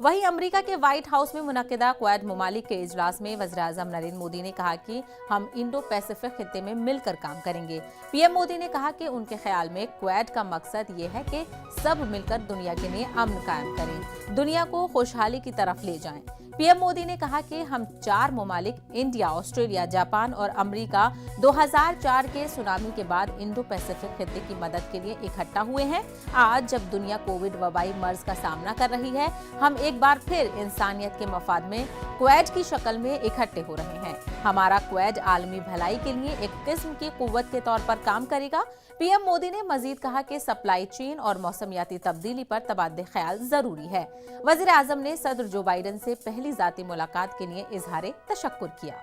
वहीं अमेरिका के white house में मुनक्किदा क्वाड ममालिक के इजलास में वज़ीर-ए-आज़म नरेंद्र मोदी ने कहा कि हम इंडो पैसिफिक खित्ते में मिलकर काम करेंगे। पीएम मोदी ने कहा कि उनके ख्याल में क्वाड का मकसद ये है कि सब मिलकर दुनिया के लिए अमन कायम करें, दुनिया को खुशहाली की तरफ ले जाएं। पीएम मोदी ने कहा कि हम 4 ममालिक इंडिया, ऑस्ट्रेलिया, जापान और अमेरिका 2004 के सुनामी के बाद इंडो पैसिफिक खित्ते की मदद के लिए इकट्ठा हुए हैं। आज जब दुनिया कोविड वबाई मर्ज का सामना कर रही है, हम एक बार फिर इंसानियत के मफाद में क्वाड की शक्ल में इकट्ठे हो रहे हैं। हमारा क्वाड आलमी भलाई के लिए एक किस्म की कुव्वत के तौर पर काम करेगा। पीएम मोदी ने मजीद कहा कि सप्लाई चेन और मौसमियाती तब्दीली पर तबादले ख्याल जरूरी है। वज़ीर-ए-आज़म ने सदर जो बाइडेन से पहली जाती मुलाकात के लिए इजहार तशक्कुर किया।